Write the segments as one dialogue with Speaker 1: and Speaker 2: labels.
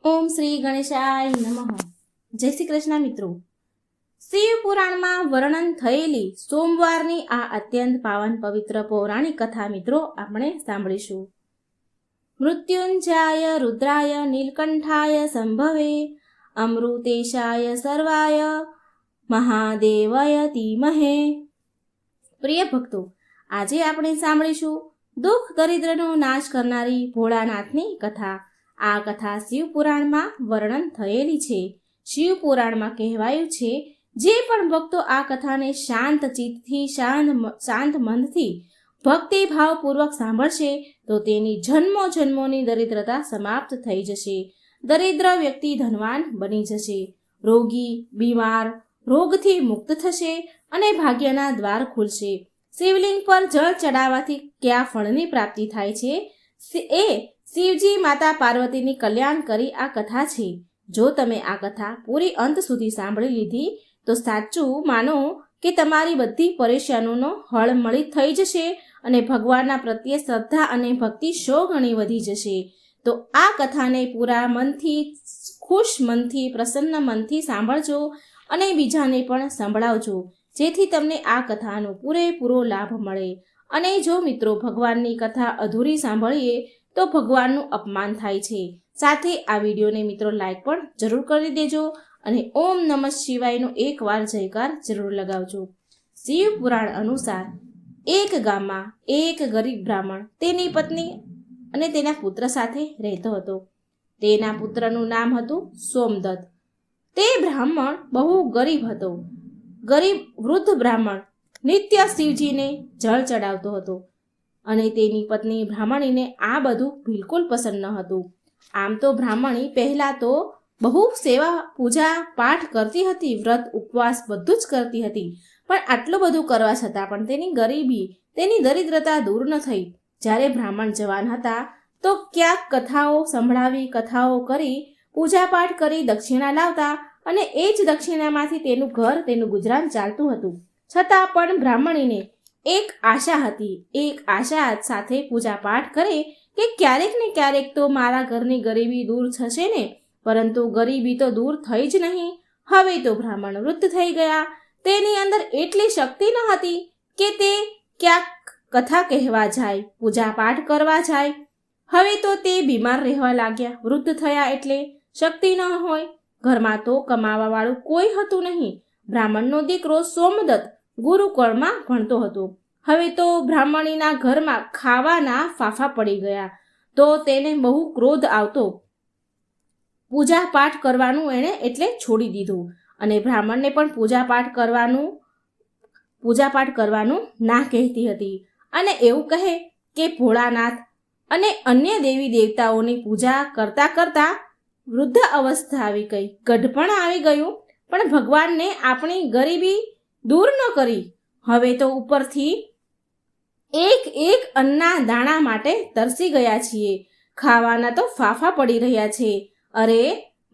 Speaker 1: ઓમ શ્રી ગણેશાય નમઃ. જય શ્રી કૃષ્ણ મિત્રો. શિવ પુરાણમાં વર્ણન થયેલી સોમવારની આ અત્યંત પાવન પવિત્ર પૌરાણિક કથા મિત્રો આપણે સાંભળીશું. મૃત્યુંજયાય રુદ્રાય નીલકંઠાય સંભવે અમૃતેશાય સર્વાય મહાદેવાય ધીમહે. પ્રિય ભક્તો, આજે આપણે સાંભળીશું દુઃખ દરિદ્રનો નાશ કરનારી ભોળાનાથની કથા. આ કથા શિવપુરાણમાં વર્ણન થયેલી છે. શિવપુરાણમાં કહેવાયું છે, જે પણ ભક્તો આ કથાને શાંત ચિત્તથી શાંત મનથી ભક્તિભાવપૂર્વક સાંભળશે તો તેની જન્મો જન્મોની દરિદ્રતા સમાપ્ત થઈ જશે. દરિદ્ર વ્યક્તિ ધનવાન બની જશે. રોગી બીમાર રોગથી મુક્ત થશે અને ભાગ્યના દ્વાર ખુલશે. શિવલિંગ પર જળ ચડાવવાથી કયા ફળની પ્રાપ્તિ થાય છે એ શિવજી માતા પાર્વતીની કલ્યાણ કરી આ કથા છે. જો તમે આ કથા પૂરી અંત સુધી સાંભળી લીધી તો સાચું માનો કે તમારી બધી પરેશાનીનો હળ મળી થઈ જશે અને ભગવાનના પ્રત્યે શ્રદ્ધા અને ભક્તિ 100 ગણી વધી જશે. તો આ કથાને પૂરા મનથી, ખુશ મનથી, પ્રસન્ન મનથી સાંભળજો અને બીજાને પણ સંભળાવજો, જેથી તમને આ કથાનો પૂરેપૂરો લાભ મળે. અને જો મિત્રો ભગવાનની કથા અધૂરી સાંભળીએ તો ભગવાનનું અપમાન થાય છે. સાથે આ વિડીયોને મિત્રો લાઈક પણ જરૂર કરી દેજો અને ઓમ નમઃ શિવાયનો એકવાર જયકાર જરૂર લગાવજો. શિવ પુરાણ અનુસાર એક ગામમાં એક ગરીબ બ્રાહ્મણ તેની પત્ની અને તેના પુત્ર સાથે રહેતો હતો. તેના પુત્રનું નામ હતું સોમદત્ત. તે બ્રાહ્મણ બહુ ગરીબ હતો. ગરીબ વૃદ્ધ બ્રાહ્મણ નિત્ય શિવજીને જળ ચડાવતો હતો અને તેની પત્ની બ્રાહ્મણીને આ બધું બિલકુલ પસંદ ન હતું. આમ તો બ્રાહ્મણી પહેલા તો બહુ સેવા પૂજા પાઠ કરતી હતી, વ્રત ઉપવાસ બધું જ કરતી હતી, પણ આટલું બધું કરવા છતાં પણ તેની ગરીબી, તેની દરિદ્રતા દૂર ન થઈ. જ્યારે બ્રાહ્મણ જવાન હતા તો ક્યાંક કથાઓ સંભળાવી, કથાઓ કરી, પૂજા પાઠ કરી દક્ષિણા લાવતા અને એ જ દક્ષિણામાંથી તેનું ઘર, તેનું ગુજરાન ચાલતું હતું. છતાં પણ બ્રાહ્મણીને એક આશા હતી. એક આશા સાથે પૂજા પાઠ કરે કે ક્યારેક ને ક્યારેક તો મારા ઘરની ગરીબી દૂર થશે ને. પરંતુ ગરીબી તો દૂર થઈ જ નહીં. હવે તો બ્રાહ્મણ વૃદ્ધ થઈ ગયા. તેની અંદર એટલી શક્તિ ન હતી કે તે ક્યાંક કથા કહેવા જાય, પૂજા પાઠ કરવા જાય. હવે તો તે બીમાર રહેવા લાગ્યા. વૃદ્ધ થયા એટલે શક્તિ ન હોય. ઘરમાં તો કમાવા વાળું કોઈ હતું નહીં. બ્રાહ્મણનો દીકરો સોમદત્ત ગુરુકુળમાં ભણતો હતો. હવે તો બ્રાહ્મણીના ઘરમાં ખાવાના ફાફા પડી ગયા તો તેને બહુ ક્રોધ આવતો. પૂજા પાઠ કરવાનું એણે એટલે છોડી દીધું અને બ્રાહ્મણને પણ પૂજા પાઠ કરવાનું ના કહેતી હતી અને એવું કહે કે ભોળાનાથ અને અન્ય દેવી દેવતાઓની પૂજા કરતા કરતા વૃદ્ધ અવસ્થા આવી ગઈ, ગઢપણ આવી ગયું, પણ ભગવાનને આપણી ગરીબી દૂર ન કરી. હવે તો ઉપરથી એક અન્નના દાણા માટે તરસી ગયા છીએ. ખાવાના તો ફાફા પડી રહ્યા છે. અરે,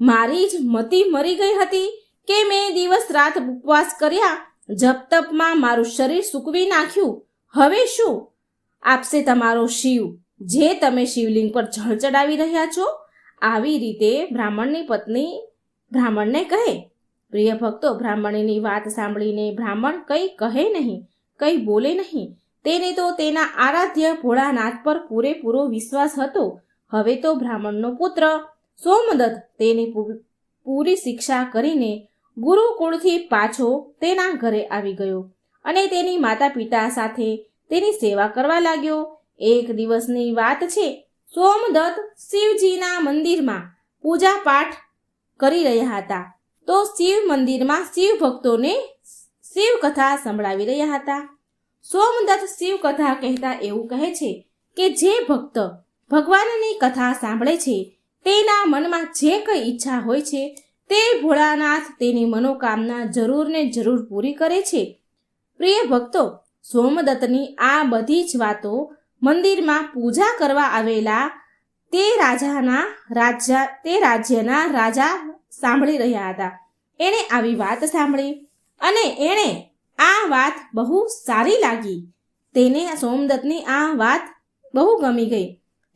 Speaker 1: મારી જ મતી મરી ગઈ હતી કે મેં દિવસ રાત ઉપવાસ કર્યા, જપ તપમાં મારું શરીર સૂકવી નાખ્યું. હવે શું આપશે તમારો શિવ, જે તમે શિવલિંગ પર જળ ચડાવી રહ્યા છો? આવી રીતે બ્રાહ્મણની પત્ની બ્રાહ્મણને કહે. પ્રિય ભક્તો, બ્રાહ્મણીની વાત સાંભળીને બ્રાહ્મણ કંઈ કહે નહીં, કંઈ બોલે નહીં. તેને તો તેના આરાધ્ય ભોળાનાથ પર પૂરેપૂરો વિશ્વાસ હતો. હવે તો બ્રાહ્મણનો પુત્ર સોમદત્ત તેની પૂરી શિક્ષા કરીને ગુરુકુળથી પાછો તેના ઘરે આવી ગયો અને તેની માતા પિતા સાથે તેની સેવા કરવા લાગ્યો. એક દિવસની વાત છે. સોમદત્ત શિવજીના મંદિરમાં પૂજા પાઠ કરી રહ્યા હતા તો શિવ મંદિરમાં શિવ ભક્તોને શિવ કથા સંભળાવી રહ્યા હતા. સોમદત્ત શિવ કથા કહેતા એવું કહે છે કે જે ભક્ત ભગવાનની કથા સાંભળે છે તેના મનમાં જે કંઈ ઈચ્છા હોય છે તે ભોળાનાથ તેની મનોકામના જરૂર ને જરૂર પૂરી કરે છે. પ્રિય ભક્તો, સોમદત્તની આ બધી જ વાતો મંદિરમાં પૂજા કરવા આવેલા તે રાજ્યના રાજા સાંભળી રહ્યા હતા. એણે આવી વાત સાંભળી અને એણે આ વાત બહુ સારી લાગી. તેને સોમદત્તની આ વાત બહુ ગમી ગઈ.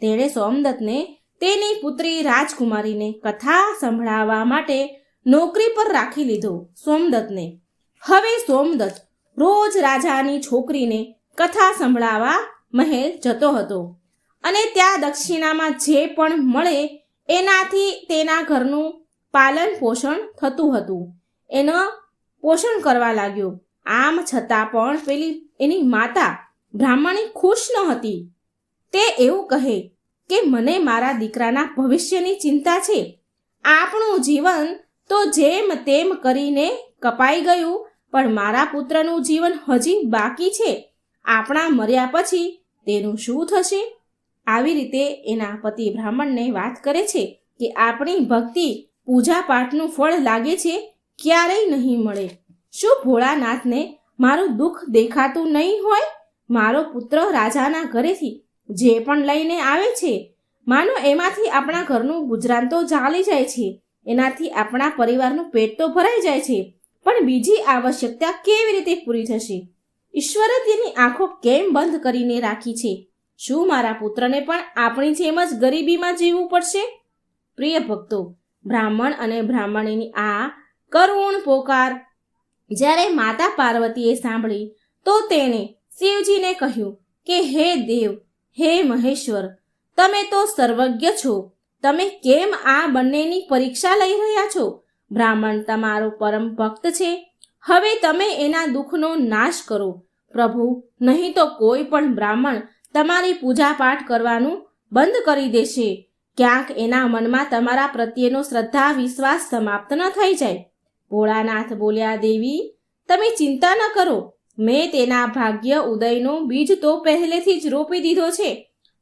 Speaker 1: તેણે સોમદત્તને તેની પુત્રી રાજકુમારીને કથા સંભળાવવા માટે નોકરી પર રાખી લીધો સોમદત્તને. હવે સોમદત્ત રોજ રાજાની છોકરીને કથા સંભળાવવા મહેલ જતો હતો અને ત્યાં દક્ષિણામાં જે પણ મળે એનાથી તેના ઘરનું પાલન પોષણ થતું હતું. એનો પોષણ કરવા લાગ્યો. આમ છતાં પણ પેલી એની માતા બ્રાહ્મણી ખુશ ન હતી. તે એવું કહે કે મને મારા દીકરાના ભવિષ્યની ચિંતા છે. આપણું જીવન તો જેમ તેમ કરીને કપાઈ ગયું, પણ મારા પુત્રનું જીવન હજી બાકી છે. આપણા મર્યા પછી તેનું શું થશે? આવી રીતે એના પતિ બ્રાહ્મણને વાત કરે છે કે આપણી ભક્તિ પૂજા પાઠનું ફળ લાગે છે ક્યારેય નહીં મળે. શું ભોળાનાથને મારું દુઃખ દેખાતું નહીં હોય? મારો પુત્ર રાજાના ઘરેથી જે પણ લઈને આવે છે, માનો એમાંથી આપણા ઘરનું ગુજરાન તો ચાલી જાય છે, એનાથી આપણા પરિવારનું પેટ તો ભરાઈ જાય છે, પણ બીજી આવશ્યકતા કેવી રીતે પૂરી થશે? ઈશ્વરે તેની આંખો કેમ બંધ કરીને રાખી છે? શું મારા પુત્રને પણ આપણી જેમ જ ગરીબીમાં જીવવું પડશે? પ્રિય ભક્તો, બ્રાહ્મણ અને બ્રાહ્મણીની આ કરુણ પોકાર જ્યારે માતા પાર્વતીએ સાંભળી તો તેણે શિવજીને કહ્યું કે હે દેવ, હે મહેશ્વર, તમે તો સર્વજ્ઞ છો. તમે કેમ આ બંનેની પરીક્ષા લઈ રહ્યા છો? બ્રાહ્મણ તમારો પરમ ભક્ત છે. હવે તમે એના દુઃખનો નાશ કરો પ્રભુ, નહીં તો કોઈ પણ બ્રાહ્મણ તમારી પૂજા પાઠ કરવાનું બંધ કરી દેશે. ક્યાંક એના મનમાં તમારા પ્રત્યેનો શ્રદ્ધા વિશ્વાસ સમાપ્ત ન થઈ જાય. ભોળાનાથ બોલ્યા, દેવી તમે ચિંતા ન કરો. મેં તેના ભાગ્ય ઉદયનો બીજ તો પહેલેથી જ રોપી દીધો છે.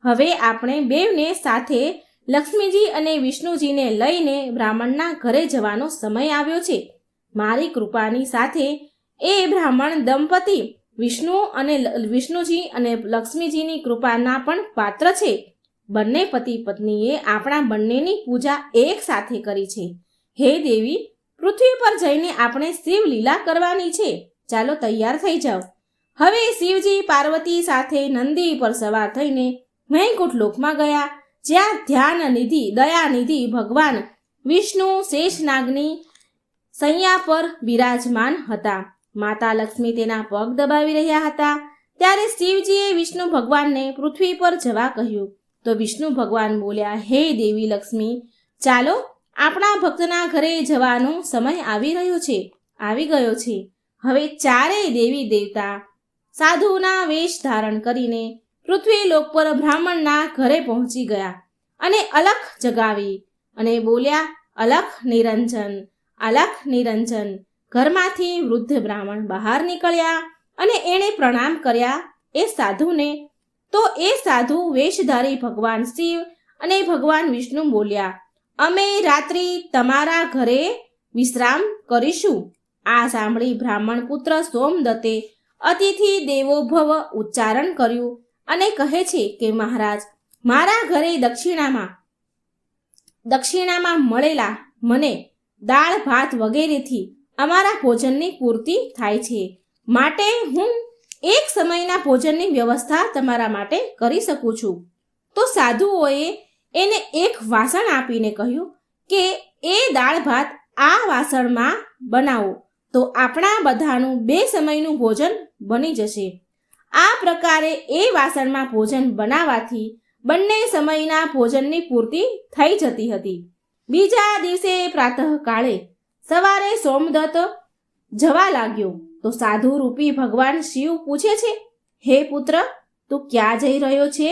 Speaker 1: હવે આપણે બેવને સાથે લક્ષ્મીજી અને વિષ્ણુજીને લઈને બ્રાહ્મણના ઘરે જવાનો સમય આવ્યો છે. મારી કૃપાની સાથે એ બ્રાહ્મણ દંપતી વિષ્ણુજી અને લક્ષ્મીજીની કૃપાના પણ પાત્ર છે. બંને પતિ પત્નીએ આપણા બંનેની પૂજા એક સાથે કરી છે. હે દેવી, પૃથ્વી પર જઈને આપણે શિવ લીલા કરવાની છે. ચાલો તૈયાર થઈ જાઓ. હવે શિવજી પાર્વતી સાથે નંદી પર સવાર થઈને વૈકુંઠ લોકમાં ગયા, જ્યાં ધ્યાનનિધિ દયાનિધિ ભગવાન વિષ્ણુ શેષનાગની સૈયા પર બિરાજમાન હતા. માતા લક્ષ્મી તેના પગ દબાવી રહ્યા હતા. ત્યારે શિવજીએ વિષ્ણુ ભગવાનને પૃથ્વી પર જવા કહ્યું તો વિષ્ણુ ભગવાન બોલ્યા, હે દેવી લક્ષ્મી, ચાલો આપણા ભક્તના ઘરે જવાનો સમય આવી ગયો છે. હવે ચારેય દેવી દેવતા સાધુના વેશ ધારણ કરીને પૃથ્વી લોક પર બ્રાહ્મણના ઘરે પહોંચી ગયા અને અલખ જગાવી અને બોલ્યા, અલખ નિરંજન, અલખ નિરંજન. ઘરમાંથી વૃદ્ધ બ્રાહ્મણ બહાર નીકળ્યા અને એણે પ્રણામ કર્યા એ સાધુને. તો એ સાધુ વેશધારી ભગવાન શિવ અને ભગવાન વિષ્ણુ બોલ્યા, અમે રાત્રિ તમારા ઘરે વિશ્રામ કરીશું. આ સાંભળી બ્રાહ્મણ પુત્ર સોમદત્તે અતિથિ દેવો ભવ ઉચ્ચારણ કર્યું અને કહે છે કે મહારાજ, મારા ઘરે દક્ષિણામાં મળેલા મને દાળ ભાત વગેરેથી અમારા ભોજનની પૂર્તિ થાય છે, માટે હું એક સમયના ભોજનની વ્યવસ્થા તમારા માટે કરી શકું છું. તો સાધુઓએ એને એક વાસણ આપીને કહ્યું કે એ દાળ ભાત આ વાસણમાં બનાવો તો આપણા બધાનું 2 સમયનું ભોજન બની જશે. આ પ્રકારે એ વાસણમાં ભોજન બનાવવાથી બંને સમયના ભોજનની પૂર્તિ થઈ જતી હતી. બીજા દિવસે પ્રાતઃકાળે સવારે સોમદત્ત જવા લાગ્યો તો સાધુ રૂપી ભગવાન શિવ પૂછે છે, હે પુત્ર, તું ક્યાં જઈ રહ્યો છે?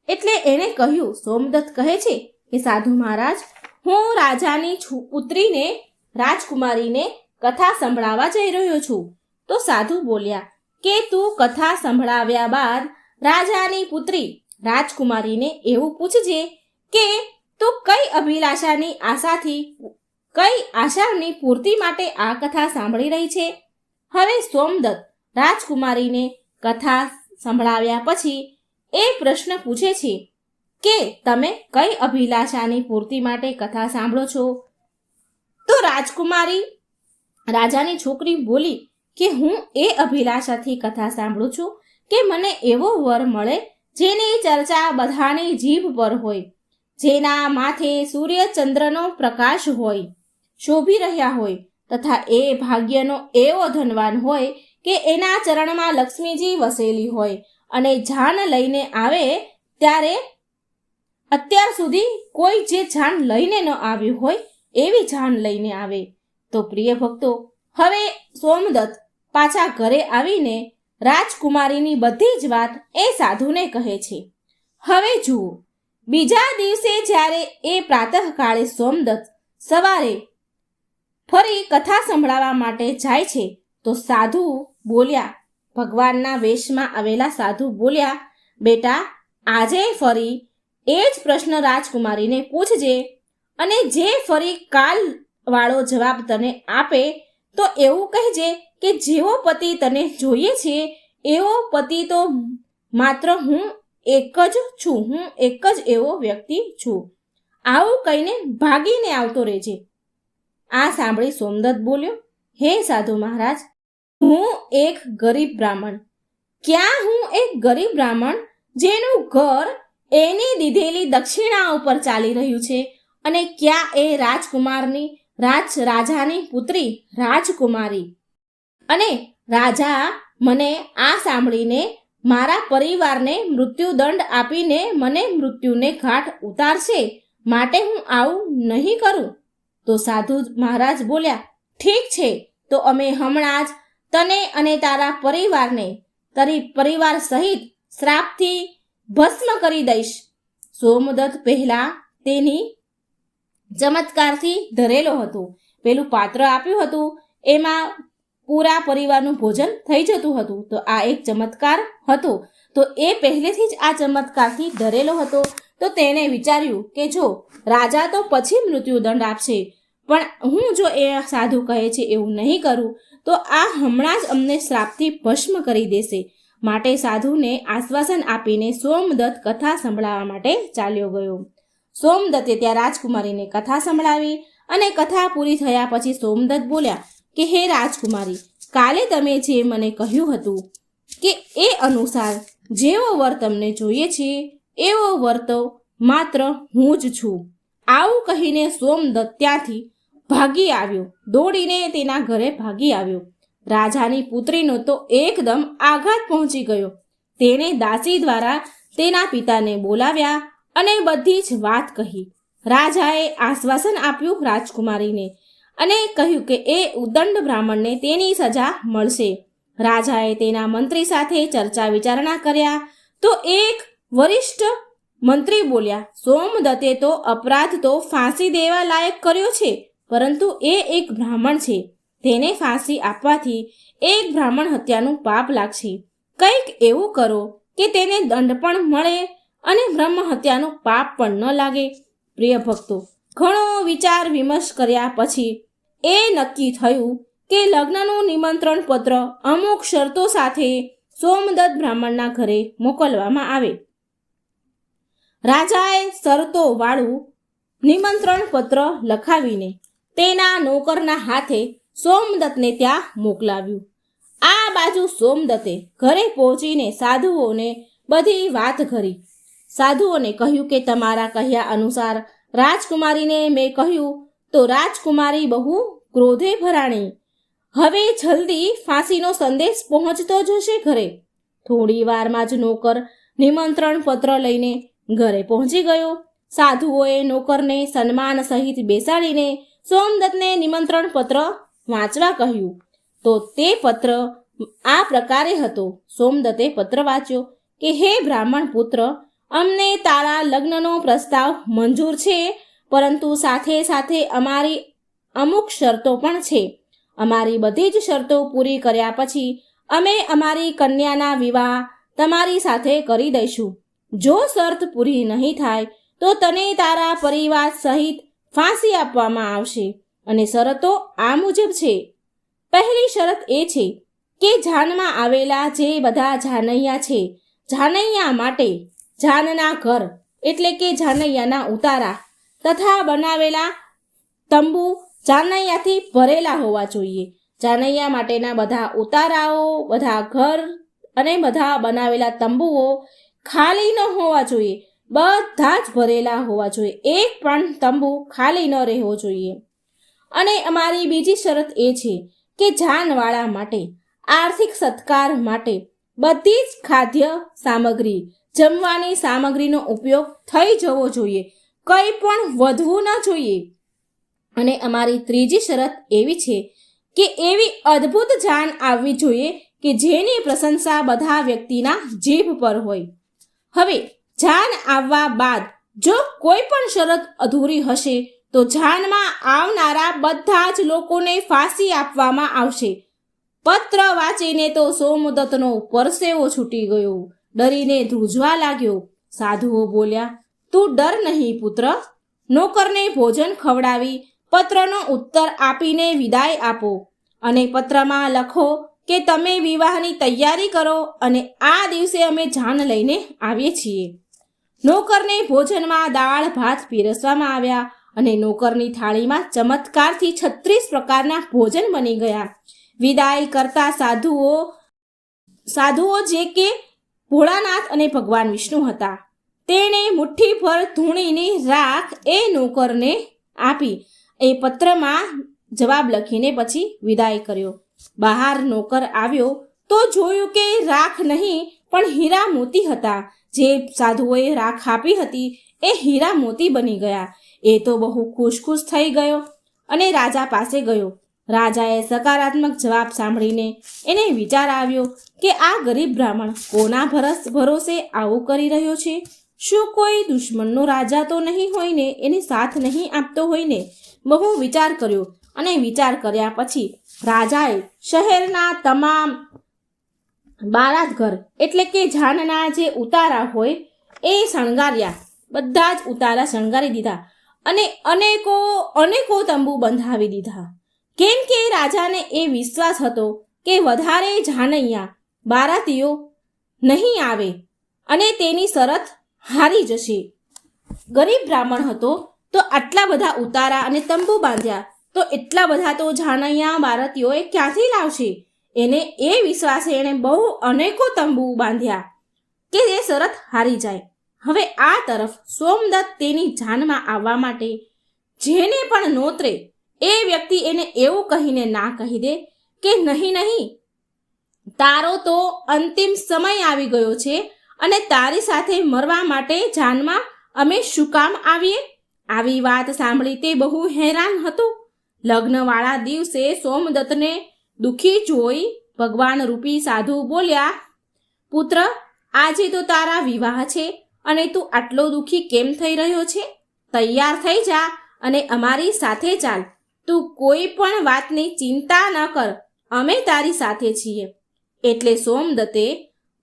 Speaker 1: એટલે એણે કહ્યું, સોમદત્ત કહે છે કે સાધુ મહારાજ, હું રાજાની પુત્રીને રાજકુમારીને કથા સંભળાવવા જઈ રહ્યો છું. તો સાધુ બોલ્યા કે તું કથા સંભળાવ્યા બાદ રાજાની પુત્રી રાજકુમારીને એવું પૂછજે કે તું કઈ અભિલાષાની આશાની પૂર્તિ માટે આ કથા સાંભળી રહી છે. હવે સોમદત્ત રાજકુમારીને કથા સંભળાવ્યા પછી એ પ્રશ્ન પૂછે છે કે તમે કઈ અભિલાષાની પૂર્તિ માટે કથા સાંભળો છો? તો રાજકુમારી રાજાની છોકરી બોલી કે હું એ અભિલાષાથી કથા સાંભળું છું કે મને એવો વર મળે જેની ચર્ચા બધાની જીભ પર હોય, જેના માથે સૂર્યચંદ્રનો પ્રકાશ હોય, શોભી રહ્યા હોય તથા એ ભાગ્યનો એવો ધનવાન હોય કે એના ચરણમાં લક્ષ્મીજી વસેલી હોય અને જાન લઈને આવે ત્યારે અત્યાર સુધી કોઈ જે જાન લઈને ન આવ્યું હોય એવી જાન લઈને આવે. તો પ્રિય ભક્તો, હવે સોમદત્ત પાછા ઘરે આવીને રાજકુમારીની બધી જ વાત એ સાધુને કહે છે. હવે જુઓ, બીજા દિવસે જ્યારે એ પ્રાતઃકાળે સોમદત્ત સવારે ફરી કથા સંભળાવવા માટે જાય છે તો સાધુ બોલ્યા, ભગવાનના વેશમાં આવેલા સાધુ બોલ્યા, બેટા, આજે ફરી એ જ પ્રશ્ન રાજકુમારીને પૂછજે અને જે ફરી કાલ વાળો જવાબ તને આપે તો એવું કહેજે કે જેવો પતિ તને જોઈએ છે એવો પતિ તો માત્ર હું એક જ છું, હું એક જ એવો વ્યક્તિ છું. આવું કહીને ભાગીને આવતો રહેજે. આ સાંભળી સોમદત્ત બોલ્યો, હે સાધુ મહારાજ, હું એક ગરીબ બ્રાહ્મણ. ક્યાં હું એક ગરીબ બ્રાહ્મણ જેનું ઘર એની દીધેલી દક્ષિણા ઉપર ચાલી રહ્યું છે, અને ક્યાં એ રાજાની પુત્રી રાજકુમારી. અને રાજા મને આ સાંભળીને મારા પરિવારને મૃત્યુદંડ આપીને મને મૃત્યુને ઘાટ ઉતારશે, માટે હું આવું નહીં કરું. તો સાધુ મહારાજ બોલ્યા, ઠીક છે, તો અમે હમણાં જ તને અને તારા પરિવારને તારી પરિવાર સહિત શ્રાપથી ભસ્મ કરી દઈશ. સોમદત્ત પહેલા તેની ચમત્કારથી ધરેલો હતો. પેલું પાત્ર આપ્યું હતું એમાં પૂરા પરિવારનું ભોજન થઈ જતું હતું. તો આ એક ચમત્કાર હતો. તો એ પહેલેથી જ આ ચમત્કારથી ધરેલો હતો. તો તેણે વિચાર્યું કે જો રાજા તો પછી મૃત્યુદંડ આપશે, પણ હું જો એ સાધુ કહે છે એવું નહીં કરું તો આ હમણાં જ અમને શ્રાપથી ભસ્મ કરી દેશે. માટે સાધુને આશ્વાસન આપીને સોમદત્ત કથા સંભળાવવા માટે ચાલ્યો ગયો. સોમદત્તે ત્યાં રાજકુમારીને કથા સંભળાવી અને કથા પૂરી થયા પછી સોમદત્ત બોલ્યા કે હે રાજકુમારી, કાલે તમે જે મને કહ્યું હતું કે એ અનુસાર જેવો વર તમને જોઈએ છે એવો વર તો માત્ર હું જ છું. આવું કહીને સોમદત્ત ત્યાંથી ભાગી આવ્યો, દોડીને તેના ઘરે ભાગી આવ્યો. રાજાની પુત્રીનો તો એકદમ આઘાત પહોંચી ગયો. તેણે દાસી દ્વારા તેના પિતાને બોલાવ્યા અને બધી જ વાત કહી. રાજાએ આશ્વાસન આપ્યું રાજકુમારીને અને કહ્યું કે એ ઉદંડ બ્રાહ્મણને તેની સજા મળશે. રાજાએ તેના મંત્રી સાથે ચર્ચા વિચારણા કર્યા તો એક વરિષ્ઠ મંત્રી બોલ્યા, સોમદત્તે તો અપરાધ તો ફાંસી દેવા લાયક કર્યો છે, પરંતુ એ એક બ્રાહ્મણ છે, તેને ફાંસી આપવાથી એક બ્રાહ્મણ હત્યાનું પાપ લાગશે. કંઈક એવું કરો કે તેને દંડ પણ મળે અને બ્રહ્મ હત્યાનું પાપ પણ ન લાગે. પ્રિય ભક્તો, ઘણો વિચાર વિમર્શ કર્યા પછી એ નક્કી થયું કે લગ્નનું નિમંત્રણ પત્ર અમુક શરતો સાથે સોમદત્ત બ્રાહ્મણના ઘરે મોકલવામાં આવે. રાજાએ શરતો વાળું નિમંત્રણ પત્ર લખાવીને તેના નોકરના હાથે સોમદત્તને ત્યાં મોકલાવ્યું. આ બાજુ સોમદત્તે ઘરે પહોંચીને સાધુઓને બધી વાત કરી. સાધુઓને કહ્યું કે તમારા કહ્યા અનુસાર રાજકુમારીને મેં કહ્યું તો રાજકુમારી બહુ ક્રોધે ભરાણી. હવે જલ્દી ફાંસીનો સંદેશ પહોંચતો જશે ઘરે. થોડી વારમાં જ નોકર નિમંત્રણ પત્ર લઈને ઘરે પહોંચી ગયો. સાધુઓએ નોકરને સન્માન સહિત બેસાડીને સોમદત્તને નિમંત્રણ પત્ર વાંચવા કહ્યું. તો તે પત્ર આ પ્રકારે હતો. સોમદત્તે પત્ર વાંચ્યો કે હે બ્રાહ્મણ પુત્ર, અમને તારા લગ્નનો પ્રસ્તાવ મંજૂર છે, પરંતુ સાથે સાથે અમારી અમુક શરતો પણ છે. અમારી બધી જ શરતો પૂરી કર્યા પછી અમે અમારી કન્યાના વિવાહ તમારી સાથે કરી દઈશું. જો શરત પૂરી નહીં થાય તો તને તારા પરિવાર સહિત ફાંસી આપવામાં આવશે. અને શરતો આ મુજબ છે. પહેલી શરત એ છે કે જાનમાં આવેલા જે બધા જાનૈયા છે, જાનૈયા માટે જાનના ઘર એટલે કે જાનૈયાના ઉતારા તથા બનાવેલા તંબુ જાનૈયાથી ભરેલા હોવા જોઈએ. જાનૈયા માટેના બધા ઉતારાઓ, બધા ઘર અને બધા બનાવેલા તંબુઓ ખાલી ન હોવા જોઈએ. બધા જ ભરેલા હોવા જોઈએ, એક પણ તંબુ ખાલી ન રહેવો જોઈએ. અને અમારી બીજી શરત એ છે કે જાનવાળા માટે આર્થિક સત્કાર માટે બધી જ ખાદ્ય સામગ્રી, જમવાની સામગ્રીનો ઉપયોગ થઈ જવો જોઈએ, કંઈ પણ વધવું ન જોઈએ. અને અમારી ત્રીજી શરત એવી છે કે એવી અદ્ભુત જાન આવવી જોઈએ કે જેની પ્રશંસા બધા વ્યક્તિના જીભ પર હોય. હવે જાન આવવા બાદ જો કોઈ પણ શરત અધૂરી હશે તો જાનમાં આવનારા બધા જ લોકોને ફાંસી આપવામાં આવશે. પત્ર વાંચીને તો સોમદત્તનો પરસેવો છૂટી ગયો, ડરીને ધ્રુજવા લાગ્યો. સાધુઓ બોલ્યા, તું ડર નહીં પુત્ર, નોકરને ભોજન ખવડાવી પત્રનો ઉત્તર આપીને વિદાય આપો અને પત્રમાં લખો કે તમે વિવાહની તૈયારી કરો અને આ દિવસે અમે જાન લઈને આવીએ છીએ. નોકરને ભોજનમાં દાળ ભાત પીરસવામાં આવ્યા અને નોકરની થાળીમાં ચમત્કારથી 36 પ્રકારના ભોજન બની ગયા. વિદાય કરતા સાધુઓ જે કે ભોળાનાથ અને ભગવાન વિષ્ણુ હતા, તેણે મુઠ્ઠીભર ધૂણીની રાખ એ નોકરને આપી એ પત્રમાં જવાબ લખીને પછી વિદાય કર્યો. બહાર નોકર આવ્યો તો જોયું કે રાખ નહીં પણ હીરા મોતી હતા. જે સાધુઓએ રાખ આપી હતી એ હીરા મોતી બની ગયા. એ તો બહુ ખુશ થઈ ગયો અને રાજા પાસે ગયો. રાજાએ સકારાત્મક જવાબ સાંભળીને એને વિચાર આવ્યો કે આ ગરીબ બ્રાહ્મણ કોના ભરોસે આવું કરી રહ્યો છે? શું કોઈ દુશ્મનનો રાજા તો નહીં હોય ને, એને સાથ નહીં આપતો હોય ને? બહુ વિચાર કર્યો અને વિચાર કર્યા પછી રાજાએ શહેરના તમામ બારાત ઘર એટલે કે જાનના જે ઉતારા હોય એ શણગાર્યા. બધા જ ઉતારા શણગારી દીધા અને અનેકો તંબુ બંધાવી દીધા. કેમ કે રાજાને એ વિશ્વાસ હતો કે વધારે જાનૈયા બારાતીઓ નહીં આવે અને તેની શરત હારી જશે. ગરીબ બ્રાહ્મણ હતો તો આટલા બધા ઉતારા અને તંબુ બાંધ્યા તો એટલા બધા તો જાનૈયા બારાતીઓએ ક્યાંથી લાવશે? એને એ વિશ્વાસે એણે બહુ અનેકો તંબુ બાંધ્યા કે એ શરત હારી જાય. હવે આ તરફ સોમદત્ત તેની જાનમાં આવવા માટે જેને પણ નોતરે એ વ્યક્તિ એને એવું કહીને ના કહી દે કે નહીં, તારો તો અંતિમ સમય આવી ગયો છે અને તારી સાથે મરવા માટે જાનમાં અમે શું કામ આવીએ? આવી વાત સાંભળી તે બહુ હેરાન હતું. લગ્નવાળા દિવસે સોમદત્તને દુઃખી જોઈ ભગવાન રૂપી સાધુ બોલ્યા, પુત્ર, આજે તો તારા વિવાહ છે અને તું આટલો દુઃખી કેમ થઈ રહ્યો છે? તૈયાર થઈ જા અને અમારી સાથે ચાલ. તું કોઈ પણ વાતની ચિંતા ન કર, અમે તારી સાથે છીએ. એટલે સોમદત્તે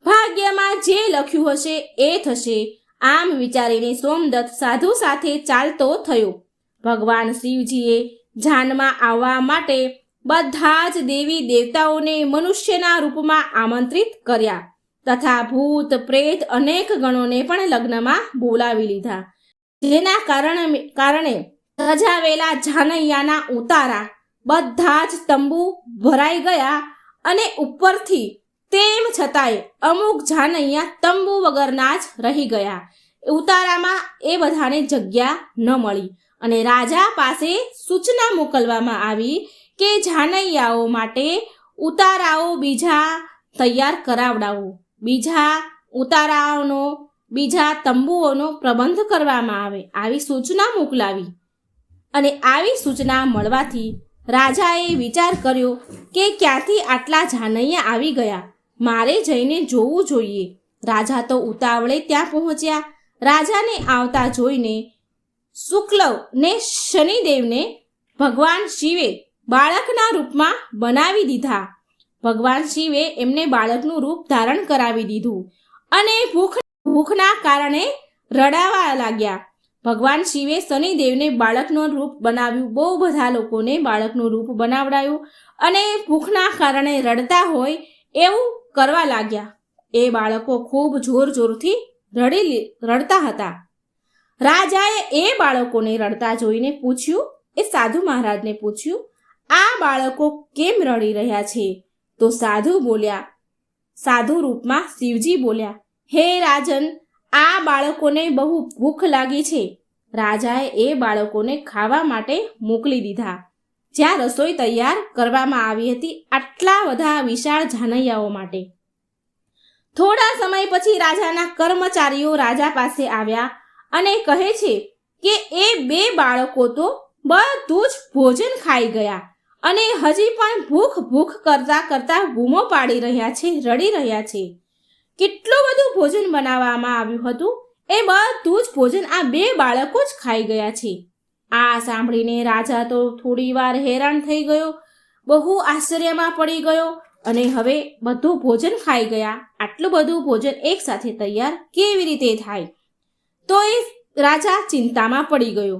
Speaker 1: ભાગ્યમાં જે લખ્યું હશે એ થશે આમ વિચારીને સોમદત્ત સાધુ સાથે ચાલતો થયો. ભગવાન શિવજીએ જાનમાં આવવા માટે બધા જ દેવી દેવતાઓને મનુષ્યના રૂપમાં આમંત્રિત કર્યા તથા ભૂત પ્રેત અનેક ગણોને પણ લગ્નમાં બોલાવી લીધા. જેના કારણે સજાવેલા જાનૈયાના ઉતારા બધા જ તંબુ ભરાઈ ગયા અને ઉપરથી તેમ છતાંય અમુક જાનૈયા તંબુ વગરના જ રહી ગયા. ઉતારામાં એ બધાને જગ્યા ન મળી અને રાજા પાસે સૂચના મોકલવામાં આવી કે જાનૈયાઓ માટે ઉતારાઓ બીજા તૈયાર કરાવડાવો, બીજા ઉતારાઓનો બીજા તંબુઓનો પ્રબંધ કરવામાં આવે, આવી સૂચના મોકલાવી. અને આવી સૂચના મળવાથી રાજાએ વિચાર કર્યો કે ક્યાંથી આટલા જાનૈયા આવી ગયા, મારે જઈને જોવું જોઈએ. રાજા તો ઉતાવળે ત્યાં પહોંચ્યા. રાજાને આવતા જોઈને શુક્લ ને શનિદેવને ભગવાન શિવે બાળકના રૂપમાં બનાવી દીધા. ભગવાન શિવે એમને બાળકનું રૂપ ધારણ કરાવી દીધું અને ભૂખના કારણે રડાવા લાગ્યા. ભગવાન શિવે શનિદેવને બાળકનું રૂપ બનાવ્યું, બહુ બધા લોકોને બાળકનું રૂપ બનાવડાયું અને ભૂખના કારણે રડતા હોય એવું કરવા લાગ્યા. એ બાળકો ખૂબ જોરથી રડતા હતા. રાજાએ એ બાળકોને રડતા જોઈને પૂછ્યું, એ સાધુ મહારાજને પૂછ્યું, આ બાળકો કેમ રડી રહ્યા છે? તો સાધુ રૂપમાં શિવજી બોલ્યા, હે રાજન, આ બાળકોને બહુ ભૂખ લાગી છે. રાજાએ એ બાળકોને ખાવા માટે મોકલી દીધા. જ્યાં રસોઈ તૈયાર કરવામાં આવી હતી આટલા બધા વિશાળ જાનૈયાઓ માટે. થોડા સમય પછી રાજાના કર્મચારીઓ રાજા પાસે આવ્યા અને કહે છે કે એ 2 બાળકો તો બધું જ ભોજન ખાઈ ગયા અને હજી પણ ભૂખ ભૂખ કરતા કરતા બૂમો પાડી રહ્યા છે, રડી રહ્યા છે. કેટલું બધું ભોજન બનાવવામાં આવ્યું હતું, એ બધું જ ભોજન આ 2 બાળકો જ ખાઈ ગયા છે. આ સાંભળીને રાજા તો થોડી વાર હેરાન થઈ ગયો, બહુ આશ્ચર્યમાં પડી ગયો અને હવે બધું ભોજન ખાઈ ગયા. આટલું બધું ભોજન એકસાથે તૈયાર કેવી રીતે થાય? તો એ રાજા ચિંતામાં પડી ગયો.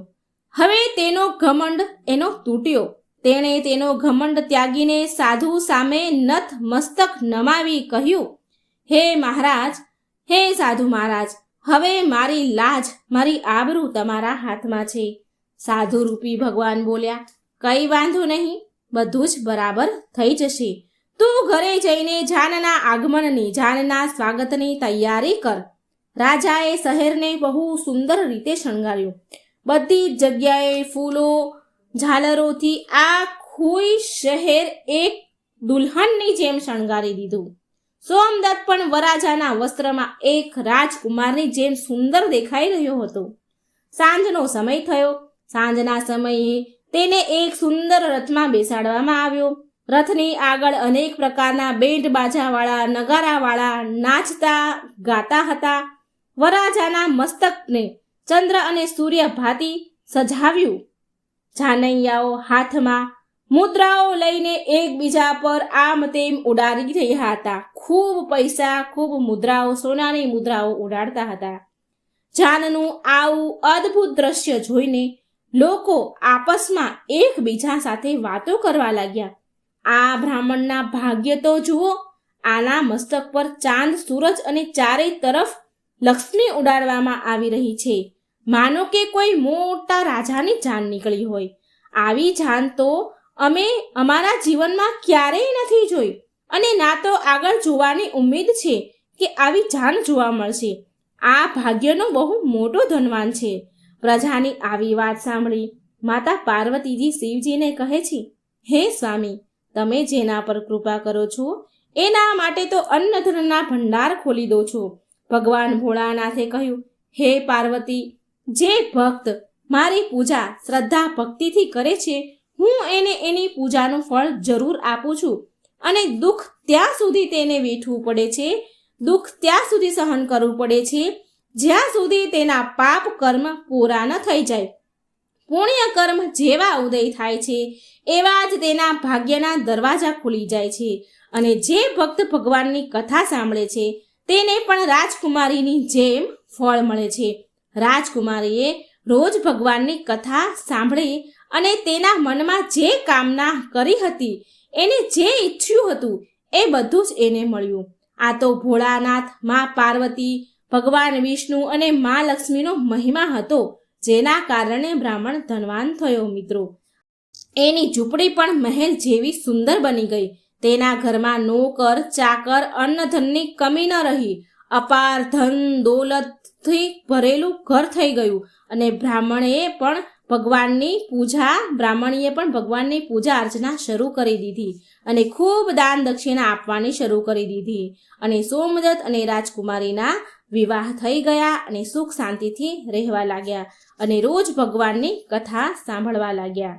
Speaker 1: હવે તેનો ઘમંડ એનો તૂટ્યો. તેણે તેનો ઘમંડ ત્યાગીને સાધુ સામે નત મસ્તક નમાવી કહ્યું, હે મહારાજ, હે સાધુ મહારાજ, હવે મારી લાજ, મારી આબરૂ તમારા હાથમાં છે. સાધુ રૂપી ભગવાન બોલ્યા, કંઈ વાંધો નહીં, બધું જ બરાબર થઈ જશે. તું ઘરે જઈને જાનના આગમનની, જાનના સ્વાગતની તૈયારી કર. રાજાએ શહેરને બહુ સુંદર રીતે શણગાર્યું. બધી જ જગ્યાએ ફૂલો, ઝાલરોથી આખું શહેર એક દુલ્હનની જેમ શણગારી દીધું. સોમદત્ત પણ વરરાજાના વસ્ત્રમાં એક રાજકુમારની જેમ સુંદર દેખાઈ રહ્યો હતો. સાંજનો સમય થયો. સાંજના સમયે તેને એક સુંદર રથમાં બેસાડવામાં આવ્યો. રથની આગળ અનેક પ્રકારના બેન્ડ બાજાવાળા, નગારાવાળા નાચતા ગાતા હતા. વરરાજાના મસ્તકને ચંદ્ર અને સૂર્ય ભાતી સજાવ્યું. જાનૈયાઓ હાથમાં મુદ્રાઓ લઈને એકબીજા પર આમ તેમ ઉડાડી રહ્યા હતા. ખૂબ પૈસા, ખૂબ મુદ્રાઓ, સોનાની મુદ્રાઓ ઉડાડતા હતા. જાનનું આવું અદ્ભુત દ્રશ્ય જોઈને લોકો આપસમાં એકબીજા સાથે વાતો કરવા લાગ્યા. આ બ્રાહ્મણના ભાગ્ય તો જુઓ, આના મસ્તક પર ચાંદ, સૂરજ અને ચારે તરફ લક્ષ્મી ઉડાડવામાં આવી રહી છે. માનો કે કોઈ મોટા રાજાની જાન નીકળી હોય. આવી જાન તો અમે અમારા જીવનમાં ક્યારેય નથી જોઈ અને ના તો આગળ જોવાની ઉમ્મીદ છે કે આવી જાન જોવા મળશે. આ ભાગ્યનો બહુ મોટો ધનવાન છે. પ્રજાની આવી વાત સાંભળી માતા પાર્વતીજી શિવજીને કહે છે, હે સ્વામી, તમે જેના પર કૃપા કરો છો એના માટે તો અન્નધનના ભંડાર ખોલી દો છો. ભગવાન ભોળાનાથે કહ્યું, હે પાર્વતી, જે ભક્ત મારી પૂજા શ્રદ્ધા ભક્તિથી કરે છે, હું એને એની પૂજાનું ફળ જરૂર આપું છું. અને દુઃખ ત્યાં સુધી તેને વેઠવું પડે છે, દુઃખ ત્યાં સુધી સહન કરવું પડે છે જ્યાં સુધી તેના પાપ કર્મ પૂરા ન થઈ જાય. પુણ્ય કર્મ જેવા ઉદય થાય છે એવા જ તેના ભાગ્યના દરવાજા ખુલી જાય છે. અને જે ભક્ત ભગવાનની કથા સાંભળે છે તેને પણ રાજકુમારીની જેમ ફળ મળે છે. રાજકુમારીએ રોજ ભગવાનની કથા સાંભળી અને તેના મનમાં જે કામના કરી હતી, એને જે ઈચ્છ્યું હતું એ બધું જ એને મળ્યું. આ તો ભોળાનાથ, મા પાર્વતી, ભગવાન વિષ્ણુ અને મા લક્ષ્મીનો મહિમા હતો, જેના કારણે બ્રાહ્મણ ધનવાન થયો. મિત્રો, એની ઝૂંપડી પણ મહેલ જેવી સુંદર બની ગઈ. તેના ઘરમાં નોકર, ચાકર, અન્નધનની કમી ન રહી. અપાર ધન દોલતથી ભરેલું ઘર થઈ ગયું. અને બ્રાહ્મણીએ પણ ભગવાનની પૂજા અર્ચના શરૂ કરી દીધી અને ખૂબ દાન દક્ષિણા આપવાની શરૂ કરી દીધી. અને સોમદત્ત અને રાજકુમારીના વિવાહ થઈ ગયા અને સુખ શાંતિથી રહેવા લાગ્યા અને રોજ ભગવાનની કથા સાંભળવા લાગ્યા.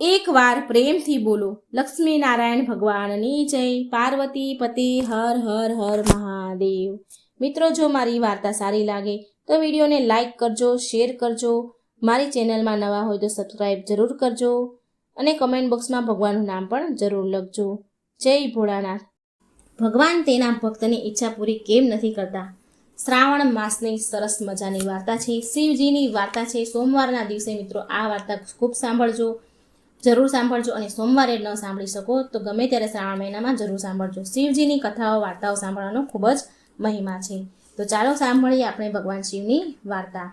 Speaker 1: એકવાર પ્રેમથી બોલો, લક્ષ્મી નારાયણ ભગવાનની જય. પાર્વતી પતિ હર હર હર મહાદેવ. મિત્રો, જો મારી વાર્તા સારી લાગે તો વિડીયોને લાઈક કરજો, શેર કરજો. મારી ચેનલમાં નવા હોય તો સબસ્ક્રાઈબ જરૂર કરજો અને કમેન્ટ બોક્સમાં ભગવાનનું નામ પણ જરૂર લખજો. જય ભોળાનાથ. ભગવાન તેના ભક્તની ઈચ્છા પૂરી કેમ નથી કરતા? શ્રાવણ માસની સરસ મજાની વાર્તા છે, શિવજીની વાર્તા છે. સોમવારના દિવસે મિત્રો આ વાર્તા ખૂબ સાંભળજો, જરૂર સાંભળજો. અને સોમવારે ન સાંભળી શકો તો ગમે ત્યારે શ્રાવણ મહિનામાં જરૂર સાંભળજો. શિવજીની કથાઓ, વાર્તાઓ સાંભળવાનો ખૂબ જ મહિમા છે. તો ચાલો સાંભળીએ આપણે ભગવાન શિવની વાર્તા.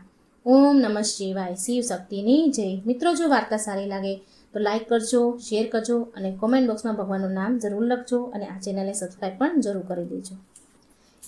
Speaker 1: ઓમ નમઃ શિવાય. શિવ શક્તિની જય. મિત્રો, જો વાર્તા સારી લાગે તો લાઈક કરજો, શેર કરજો અને કોમેન્ટ બોક્સમાં ભગવાનનું નામ જરૂર લખજો અને આ ચેનલને સબસ્ક્રાઈબ પણ જરૂર કરી દેજો.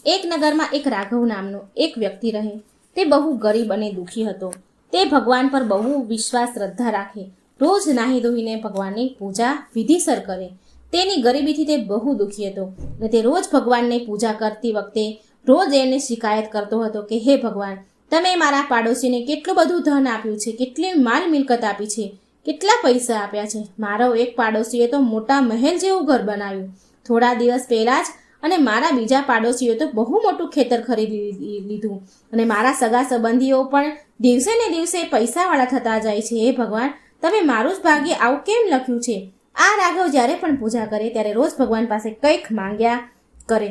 Speaker 1: એક નગરમાં એક રાઘવ નામનો એક વ્યક્તિ રહે. તે બહુ ગરીબ અને દુઃખી હતો. તે ભગવાન પર બહુ વિશ્વાસ શ્રદ્ધા રાખે. રોજ નાહી ધોઈને ભગવાનની પૂજા વિધિસર કરે. તેની ગરીબીથી તે બહુ દુઃખી હતો અને તે રોજ ભગવાનને પૂજા કરતી વખતે રોજ એને શિકાયત કરતો હતો કે હે ભગવાન, તમે મારા પાડોશીને કેટલું બધું ધન આપ્યું છે, કેટલી માલ મિલકત આપી છે, કેટલા પૈસા આપ્યા છે. મારો એક પાડોશીએ તો મોટા મહેલ જેવું ઘર બનાવ્યું થોડા દિવસ પહેલાં જ, અને મારા બીજા પાડોશીઓ તો બહુ મોટું ખેતર ખરીદી લીધું, અને મારા સગા સંબંધીઓ પણ દિવસે ને દિવસે પૈસાવાળા થતા જાય છે. હે ભગવાન, તમે મારું જ ભાગ્ય આવું કેમ લખ્યું છે? આ રાઘવ જ્યારે પણ પૂજા કરે ત્યારે રોજ ભગવાન પાસે કંઈક માંગ્યા કરે.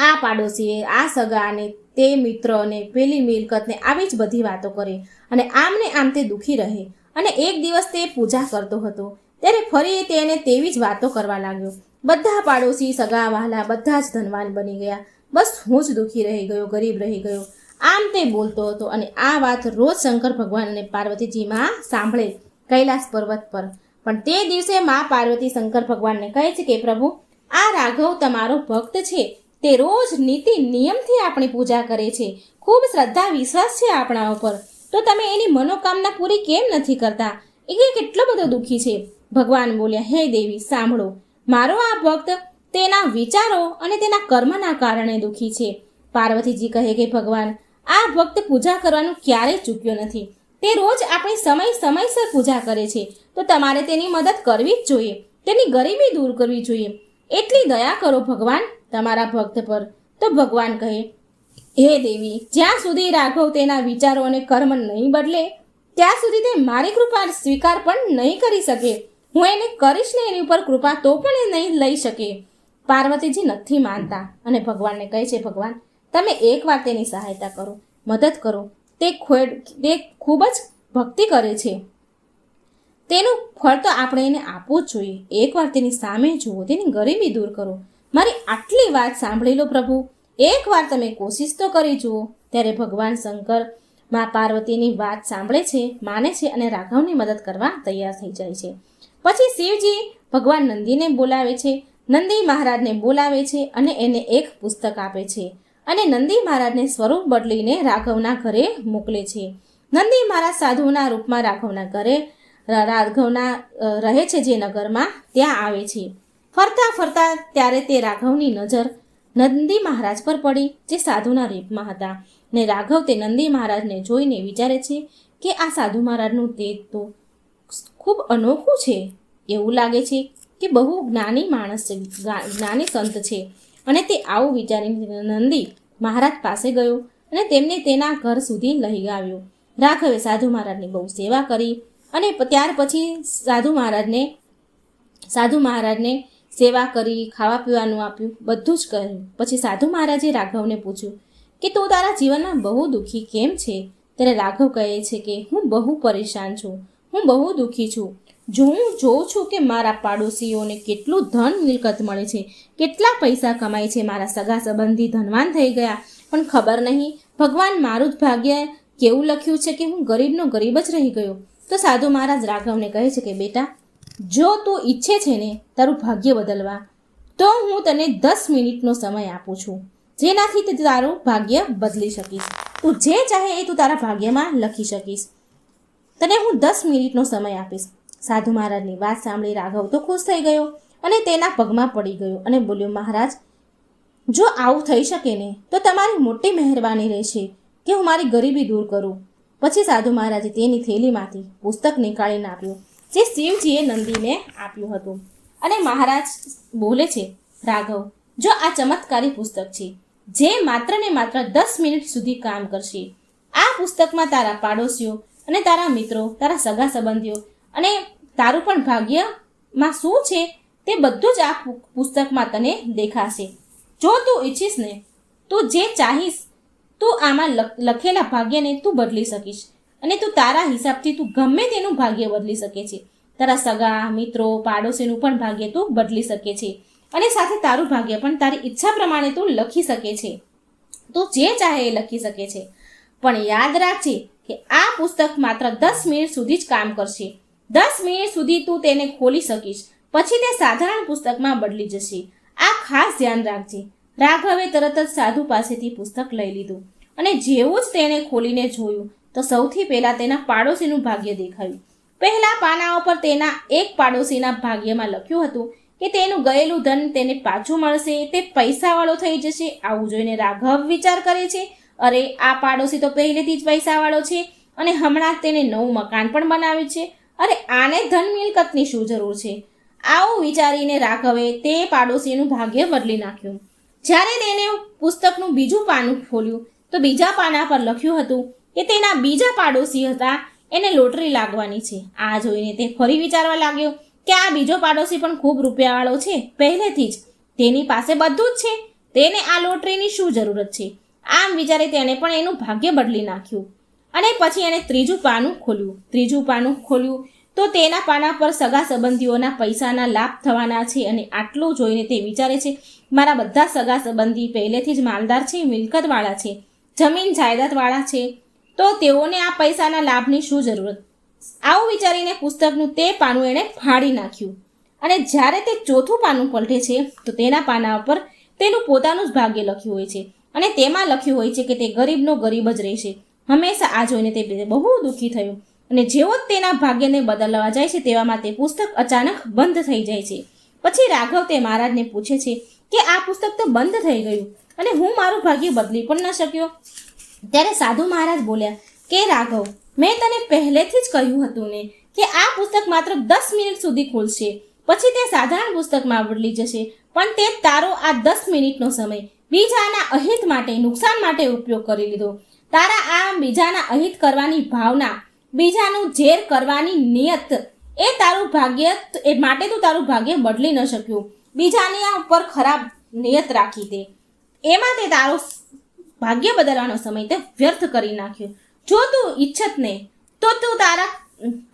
Speaker 1: આ પાડોશીએ, આ સગાને, તે મિત્રને, પેલી મિલકતને આવી જ બધી વાતો કરે અને આમને આમ તે દુઃખી રહે. અને એક દિવસ તે પૂજા કરતો હતો ત્યારે ફરી તેને તેવી જ વાતો કરવા લાગ્યો. બધા પાડોશી, સગા વહાલા બધા જ ધનવાન બની ગયા, બસ હું જ દુઃખી રહી ગયો, ગરીબ રહી ગયો. આમ તે બોલતો હતો અને આ વાત રોજ શંકર ભગવાન અને પાર્વતીજીમાં સાંભળે કૈલાસ પર્વત પર. પણ તે દિવસે મા પાર્વતી શંકર ભગવાનને કહે છે કે પ્રભુ, આ રાઘવ તમારો ભક્ત છે. તે રોજ નીતિ નિયમથી આપણી પૂજા કરે છે, ખૂબ શ્રદ્ધા વિશ્વાસ છે આપણા ઉપર, તો તમે એની મનોકામના પૂરી કેમ નથી કરતા? એ કેટલો બધો દુઃખી છે. ભગવાન બોલ્યા, હે દેવી સાંભળો, મારો આ ભક્ત તેના વિચારો અને તેના કર્મના કારણે દુઃખી છે. પાર્વતીજી કહે કે ભગવાન, આ ભક્ત પૂજા કરવાનું ક્યારેય ચૂક્યો નથી. તે રોજ આપણી સમયસર પૂજા કરે છે, તો તમારે તેની મદદ કરવી જ જોઈએ, તેની ગરીબી દૂર કરવી જોઈએ. એટલી દયા કરો ભગવાન તમારા ભક્ત પર. તો ભગવાન કહે, હે દેવી, જ્યાં સુધી રાઘવ તેના વિચારો અને કર્મ નહીં બદલે ત્યાં સુધી તે મારી કૃપા સ્વીકાર પણ નહીં કરી શકે. હું એને કરીશ ને એની ઉપર કૃપા તો પણ એ નહીં લઈ શકે. પાર્વતીજી નથી માનતા અને ભગવાનને કહે છે, ભગવાન તમે એકવાર તેની સહાયતા કરો, મદદ કરો. તે ખૂબ જ ભક્તિ કરે છે, તેનું ફળ તો આપણે એને આપવું જ જોઈએ. એકવાર તેની સામે જુઓ, તેની ગરીબી દૂર કરો. મારી આટલી વાત સાંભળી લો પ્રભુ, એકવાર તમે કોશિશ તો કરી જુઓ. ત્યારે ભગવાન શંકર મા પાર્વતીની વાત સાંભળે છે, માને છે અને રાઘવની મદદ કરવા તૈયાર થઈ જાય છે. પછી શિવજી ભગવાન નંદીને બોલાવે છે, નંદી મહારાજને બોલાવે છે અને એને એક પુસ્તક આપે છે અને નંદી મહારાજને સ્વરૂપ બદલીને રાઘવના ઘરે મોકલે છે. નંદી મહારાજ સાધુના રૂપમાં રાઘવના રહે છે જે નગરમાં, ત્યાં આવે છે. ફરતા ફરતા ત્યારે તે રાઘવની નજર નંદી મહારાજ પર પડી, જે સાધુના રૂપમાં હતા. ને રાઘવ તે નંદી મહારાજને જોઈને વિચારે છે કે આ સાધુ મહારાજનું તેજ તો ખૂબ અનોખું છે. એવું લાગે છે કે બહુ જ્ઞાની માણસ છે, જ્ઞાની સંત છે. અને તે આવું વિચારીને નંદી મહારાજ પાસે ગયો અને તેમને તેના ઘર સુધી લઈ આવ્યો. રાઘવે સાધુ મહારાજની બહુ સેવા કરી અને ત્યાર પછી સાધુ મહારાજને સેવા કરી, ખાવા પીવાનું આપ્યું, બધું જ કર્યું. પછી સાધુ મહારાજે રાઘવને પૂછ્યું કે તું તારા જીવનમાં બહુ દુઃખી કેમ છે? ત્યારે રાઘવ કહે છે કે હું બહુ પરેશાન છું, હું બહુ દુઃખી છું. હું જોઉં છું કે મારા પાડોશીઓને કેટલું ધન મિલકત મળે છે, કેટલા પૈસા કમાય છે, મારા સગા સંબંધી ધનવાન થઈ ગયા, પણ ખબર નહીં ભગવાન મારું જ ભાગ્ય કેવું લખ્યું છે કે હું ગરીબનો ગરીબ જ રહી ગયો. તો સાધુ મહારાજ રાઘવને કહે છે કે બેટા, જો તું ઈચ્છે છે ને તારું ભાગ્ય બદલવા, તો હું તને 10 મિનિટનો સમય આપું છું, જેનાથી તું તારું ભાગ્ય બદલી શકીશ. તું જે ચાહે એ તું તારા ભાગ્યમાં લખી શકીશ. તને હું 10 મિનિટનો સમય આપીશ. સાધુ મહારાજની વાત સાંભળી રાઘવ તો ખુશ થઈ ગયો અને તેના પગમાં પડી ગયો અને બોલ્યો, મહારાજ, જો આવું થઈ શકે ને તો તમારી મોટી મહેરબાની રહેશે કે હું મારી ગરીબી દૂર કરું. પછી સાધુ મહારાજે તેની થેલીમાંથી પુસ્તક નીકાળીને આપ્યું, જે શિવજીએ નંદીને આપ્યું હતું. અને મહારાજ બોલે છે, રાઘવ, જો આ ચમત્કારી પુસ્તક છે જે માત્ર ને માત્ર 10 મિનિટ સુધી કામ કરશે. આ પુસ્તકમાં તારા પાડોશીઓ અને તારા મિત્રો, તારા સગા સંબંધીઓ અને તારું પણ ભાગ્યમાં શું છે તે બધું જ આ પુસ્તકમાં તને દેખાશે. જો તું ઈચ્છીશ ને, તું જે ચાહીશ, તું આમાં લખેલા ભાગ્યને તું બદલી શકીશ અને તું તારા હિસાબથી તું ગમે તેનું ભાગ્ય બદલી શકે છે. તારા સગા મિત્રો, પાડોશીનું પણ ભાગ્ય તું બદલી શકે છે અને સાથે તારું ભાગ્ય પણ તારી ઈચ્છા પ્રમાણે તું લખી શકે છે. તું જે ચાહે એ લખી શકે છે. પણ યાદ રાખજે કે આ પુસ્તક માત્ર 10 મિનિટ સુધી જ કામ કરશે. 10 મિનિટ સુધી તું તેને ખોલી શકીશ, પછી તે સાધારણ પુસ્તકમાં બદલી જશે. આ ખાસ ધ્યાન રાખજે. રાઘવે તરત જ સાધુ પાસેથી પુસ્તક લઈ લીધું અને જેવું જ તેણે ખોલીને જોયું તો સૌથી પહેલાં તેના પાડોશીનું ભાગ્ય દેખાયું. પહેલા પાના ઉપર તેના એક પાડોશીના ભાગ્યમાં લખ્યું હતું કે તેનું ગયેલું ધન તેને પાછું મળશે, તે પૈસાવાળો થઈ જશે. આવું જોઈને રાઘવ વિચાર કરે છે, અરે આ પાડોશી તો પહેલેથી જ પૈસાવાળો છે અને હમણાં તેને નવું મકાન પણ બનાવ્યું છે. અરે આને ધન મિલકતની શું જરૂર છે? આવું વિચારીને રાઘવે તે પાડોશીનું ભાગ્ય બદલી નાખ્યું. જ્યારે તેને પુસ્તકનું બીજું પાનું ખોલ્યું તો બીજા પાના પર લખ્યું હતું કે તેના બીજા પાડોશી હતા, એને લોટરી લાગવાની છે. આ જોઈને તે ફરી વિચારવા લાગ્યો કે આ બીજો પાડોશી પણ ખૂબ રૂપિયાવાળો છે પહેલેથી જ, તેની પાસે બધું જ છે, તેને આ લોટરીની શું જરૂરત છે? આમ વિચારી તેણે પણ એનું ભાગ્ય બદલી નાખ્યું. અને પછી એણે ત્રીજું પાનું ખોલ્યું તો તેના પાના પર સગા સંબંધીઓના પૈસાના લાભ થવાના છે. અને આટલું જોઈને તે વિચારે છે, મારા બધા સગા સંબંધી પહેલેથી જ માલદાર છે, મિલકતવાળા છે, જમીન જાયદાદવાળા છે, તો તેઓને આ પૈસાના લાભની શું જરૂરત? આવું વિચારીને પુસ્તકનું તે પાનું એણે ફાડી નાખ્યું. અને જ્યારે તે ચોથું પાનું પલટે છે તો તેના પાના ઉપર તેનું પોતાનું જ ભાગ્ય લખ્યું હોય છે અને તેમાં લખ્યું હોય છે કે તે ગરીબનો ગરીબ જ રહેશે હંમેશા. આ જોઈને તે બહુ દુઃખી થયું અને જેવો જ તેના ભાગ્યને બદલવા જાય છે તેવામાં તે પુસ્તક અચાનક બંધ થઈ જાય છે. પછી રાઘવ તે મહારાજને પૂછે છે કે આ પુસ્તક તો બંધ થઈ ગયું અને હું મારું ભાગ્ય બદલી પણ ન શક્યો. ત્યારે સાધુ મહારાજ બોલ્યા કે રાઘવ, મેં તને પહેલેથી જ કહ્યું હતું ને કે આ પુસ્તક માત્ર 10 મિનિટ સુધી ખુલશે, પછી તે સાધારણ પુસ્તકમાં બદલી જશે. પણ તે તારો આ 10 મિનિટનો સમય બીજાના અહિત માટે, નુકસાન માટે ઉપયોગ કરી લીધો. તારા આ બીજાના અહિત કરવાની ભાવના, બીજાનું ઝેર કરવાની નિયત, એ તારું ભાગ્ય માટે તું તારું ભાગ્ય બદલી ન શક્યું. બીજાની આ ઉપર ખરાબ નિયત રાખી તે એમાં તે તારો ભાગ્ય બદલવાનો સમય તે વ્યર્થ કરી નાખ્યો. જો તું ઈચ્છત ને તો તું તારા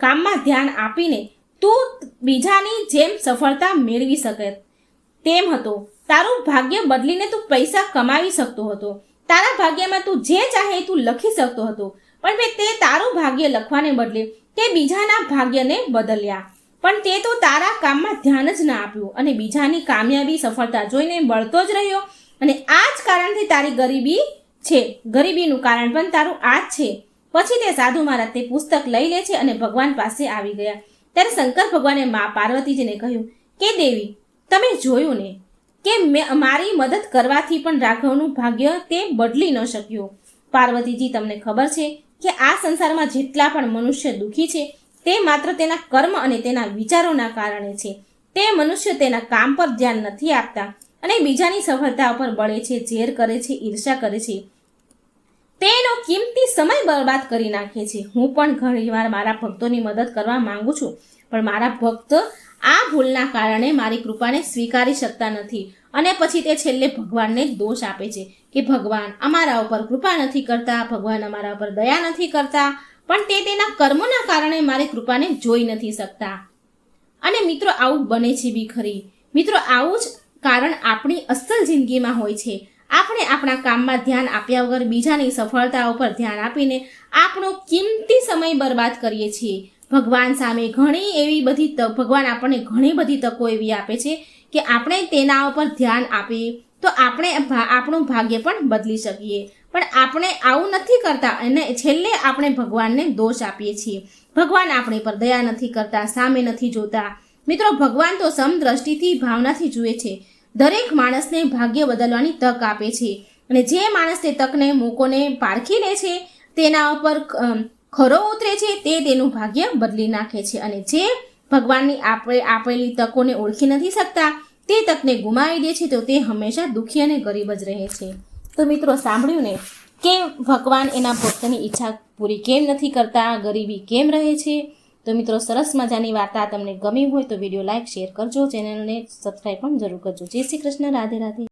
Speaker 1: કામમાં ધ્યાન આપીને તું બીજાની જેમ સફળતા મેળવી શકે તેમ હતો. તારું ભાગ્ય બદલીને તું પૈસા કમાવી શકતો હતો. તારા ભાગ્યમાં તું જે ચાહે તું લખી શકતો હતો. પણ તે તારું ભાગ્ય લખવાને બદલે તે બીજાના ભાગ્યને બદલ્યા. પણ તે તો તારા કામમાં ધ્યાન જ ના આપ્યું અને બીજાની કામયાબી, સફળતા જોઈને બળતો જ રહ્યો. અને આ જ કારણથી તારી ગરીબી છે. ગરીબીનું કારણ પણ તારું આ જ છે. પછી તે સાધુ મહારાજ તે પુસ્તક લઈ લે છે અને ભગવાન પાસે આવી ગયા. ત્યારે શંકર ભગવાને મા પાર્વતીજીને કહ્યું કે દેવી, તમે જોયું ને કે મારી મદદ કરવાથી પણ રાઘવનું ભાગ્ય તે બદલી ન શક્યું. પાર્વતીજી, તમને ખબર છે કે આ સંસારમાં જેટલા પણ મનુષ્ય દુઃખી છે તે માત્ર તેના કર્મ અને તેના વિચારોના કારણે છે. તે મનુષ્ય તેના કામ પર ધ્યાન નથી આપતા અને બીજાની સફળતા ઉપર બળે છે, ઝેર કરે છે, ઈર્ષા કરે છે, તેનો કિંમતી સમય બરબાદ કરી નાખે છે. હું પણ ઘણીવાર મારા ભક્તોની મદદ કરવા માંગુ છું, પણ મારા ભક્ત આ ભૂલના કારણે મારી કૃપાને સ્વીકારી શકતા નથી અને પછી તે છેલ્લે ભગવાનને દોષ આપે છે કે ભગવાન અમારા ઉપર કૃપા નથી કરતા, ભગવાન અમારા ઉપર દયા નથી કરતા. પણ તે તેના કર્મોના કારણે મારી કૃપાને જોઈ નથી શકતા. અને મિત્રો, આવું બને છે બી ખરી. મિત્રો, આવું જ કારણ આપણી અસલ જિંદગીમાં હોય છે. આપણે આપણા કામમાં ધ્યાન આપ્યા વગર બીજાની સફળતા ઉપર ધ્યાન આપીને આપણો કિંમતી સમય બરબાદ કરીએ છીએ. ભગવાન સામે ભગવાન આપણને ઘણી બધી તકો એવી આપે છે કે આપણે તેના ઉપર ધ્યાન આપીએ તો આપણે આપણું ભાગ્ય પણ બદલી શકીએ. પણ આપણે આવું નથી કરતા અને છેલ્લે આપણે ભગવાનને દોષ આપીએ છીએ. ભગવાન આપણી પર દયા નથી કરતા, સામે નથી જોતા. મિત્રો, ભગવાન તો સમદ્રષ્ટિથી, ભાવનાથી જુએ છે. દરેક માણસને ભાગ્ય બદલવાની તક આપે છે અને જે માણસ તે તકને, મોકોને પારખી લે છે, તેના ઉપર ખરો ઉતરે છે, તે તેનું ભાગ્ય બદલી નાખે છે. અને જે ભગવાનની આપેલી તકોને ઓળખી નથી શકતા, તે તકને ગુમાવી દે છે, તો તે હંમેશા દુઃખી અને ગરીબ જ રહે છે. તો મિત્રો, સાંભળ્યું ને કે ભગવાન એના ભક્તની ઈચ્છા પૂરી કેમ નથી કરતા, ગરીબી કેમ રહે છે. તો મિત્રો, સરસ મજાની વાર્તા તમને ગમી હોય તો વિડીયો લાઈક, શેર કરજો, ચેનલને સબસ્ક્રાઈબ પણ જરૂર કરજો. જય શ્રી કૃષ્ણ, રાધે રાધે.